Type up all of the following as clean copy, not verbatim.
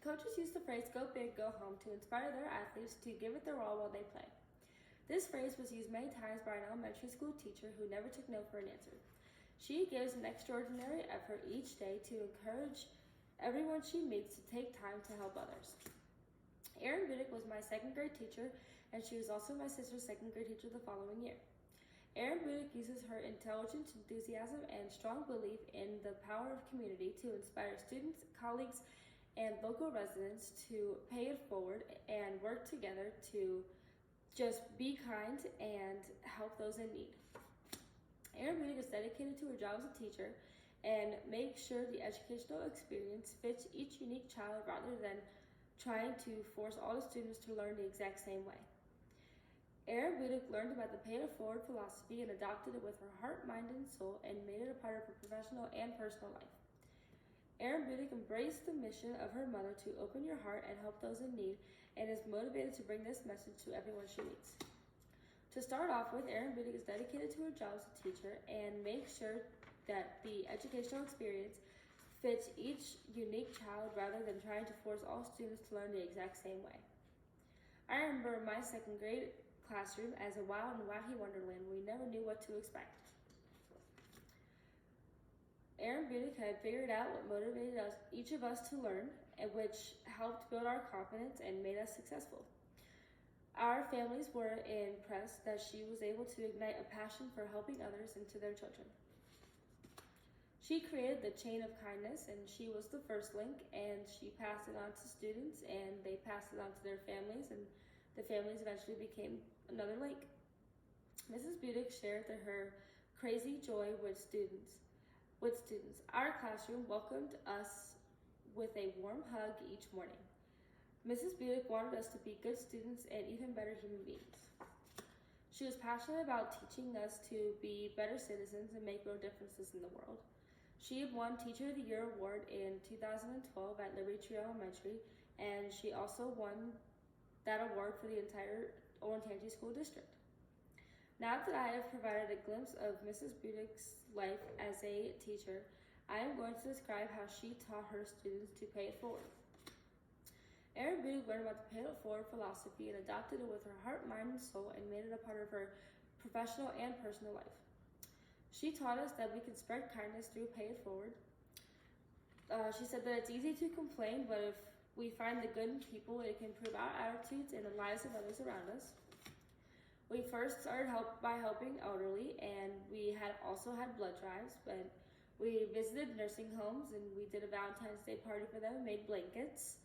Coaches use the phrase "go big, go home" to inspire their athletes to give it their all while they play. This phrase was used many times by an elementary school teacher who never took no for an answer. She gives an extraordinary effort each day to encourage everyone she meets to take time to help others. Erin Budic was my second grade teacher, and she was also my sister's second grade teacher the following year. Erin Budic uses her intelligence, enthusiasm, and strong belief in the power of community to inspire students, colleagues, and local residents to pay it forward and work together to just be kind and help those in need. Erin Budic is dedicated to her job as a teacher and makes sure the educational experience fits each unique child rather than trying to force all the students to learn the exact same way. Erin Budic learned about the pay it forward philosophy and adopted it with her heart, mind, and soul and made it a part of her professional and personal life. Erin Budic embraced the mission of her mother to open your heart and help those in need and is motivated to bring this message to everyone she meets. To start off with, Erin Budic is dedicated to her job as a teacher and makes sure that the educational experience fits each unique child rather than trying to force all students to learn the exact same way. I remember my second grade classroom as a wild and wacky wonderland. We never knew what to expect. Erin Budic had figured out what motivated each of us to learn, and which helped build our confidence and made us successful. Our families were impressed that she was able to ignite a passion for helping others and to their children. She created the chain of kindness, and she was the first link, and she passed it on to students, and they passed it on to their families, and the families eventually became another link. Mrs. Budic shared her crazy joy with students. Our classroom welcomed us with a warm hug each morning. Mrs. Budic wanted us to be good students and even better human beings. She was passionate about teaching us to be better citizens and make real differences in the world. She had won Teacher of the Year award in 2012 at Liberty Tree Elementary, and she also won that award for the entire Olentangy School District. Now that I have provided a glimpse of Mrs. Budic's life as a teacher, I am going to describe how she taught her students to pay it forward. Erin Budic learned about the pay it forward philosophy and adopted it with her heart, mind, and soul and made it a part of her professional and personal life. She taught us that we can spread kindness through pay it forward. She said that it's easy to complain, but if we find the good in people, it can improve our attitudes and the lives of others around us. We first started by helping elderly, and we also had blood drives, but we visited nursing homes and we did a Valentine's Day party for them and made blankets.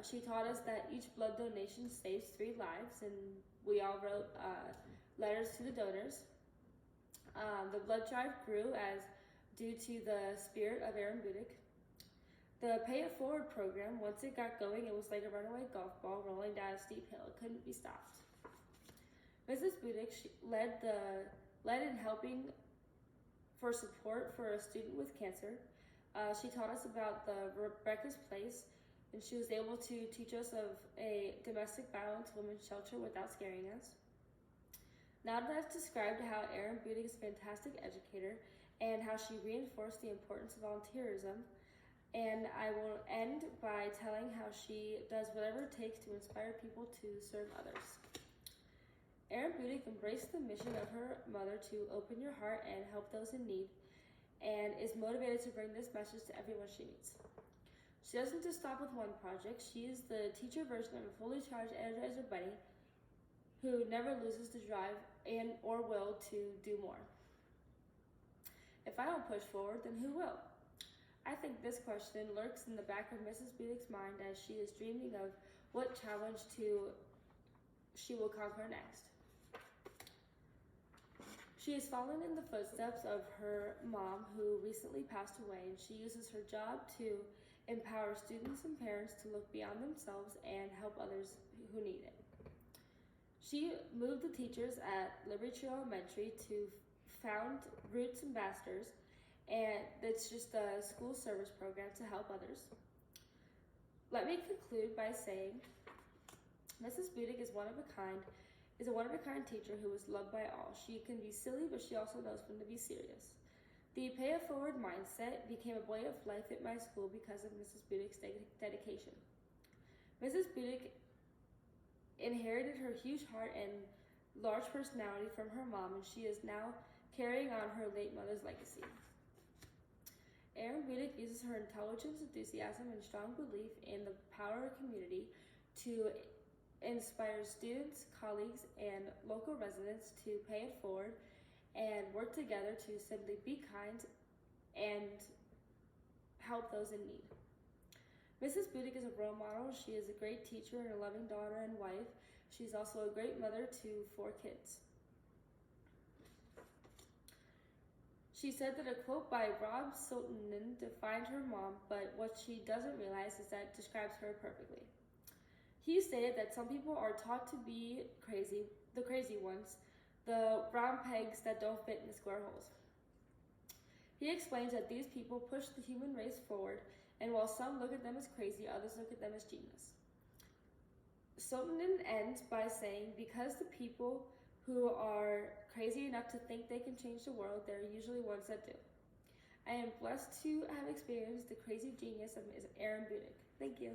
She taught us that each blood donation saves 3 lives, and we all wrote letters to the donors. The blood drive grew due to the spirit of Erin Budic. The Pay It Forward program, once it got going, it was like a runaway golf ball rolling down a steep hill. It couldn't be stopped. Mrs. Budic led in helping for support for a student with cancer. She taught us about the Rebecca's Place, and she was able to teach us of a domestic violence women's shelter without scaring us. Now that I've described how Erin Budic is a fantastic educator and how she reinforced the importance of volunteerism, and I will end by telling how she does whatever it takes to inspire people to serve others. Erin Budic embraced the mission of her mother to open your heart and help those in need, and is motivated to bring this message to everyone she meets. She doesn't just stop with one project. She is the teacher version of a fully charged Energizer Bunny who never loses the drive and or will to do more. If I don't push forward, then who will? I think this question lurks in the back of Mrs. Budic's mind as she is dreaming of what challenge she will conquer next. She has fallen in the footsteps of her mom, who recently passed away, and she uses her job to empower students and parents to look beyond themselves and help others who need it. She moved the teachers at Liberty Tree Elementary to found Roots Ambassadors, and it's just a school service program to help others. Let me conclude by saying Mrs. Budic is a one-of-a-kind teacher who is loved by all. She can be silly, but she also knows when to be serious. The pay it forward mindset became a way of life at my school because of Mrs. Budic's dedication. Mrs. Budic inherited her huge heart and large personality from her mom, and she is now carrying on her late mother's legacy. Erin Budic uses her intelligence, enthusiasm, and strong belief in the power of community to inspire students, colleagues, and local residents to pay it forward and work together to simply be kind and help those in need. Mrs. Budic is a role model. She is a great teacher and a loving daughter and wife. She's also a great mother to 4 kids. She said that a quote by Rob Sultanen defined her mom, but what she doesn't realize is that it describes her perfectly. He stated that some people are taught to be crazy, the crazy ones, the round pegs that don't fit in the square holes. He explains that these people push the human race forward, and while some look at them as crazy, others look at them as genius. Sultanen ends by saying, because the people who are crazy enough to think they can change the world, they're usually ones that do. I am blessed to have experienced the crazy genius of Ms. Erin Budic. Thank you.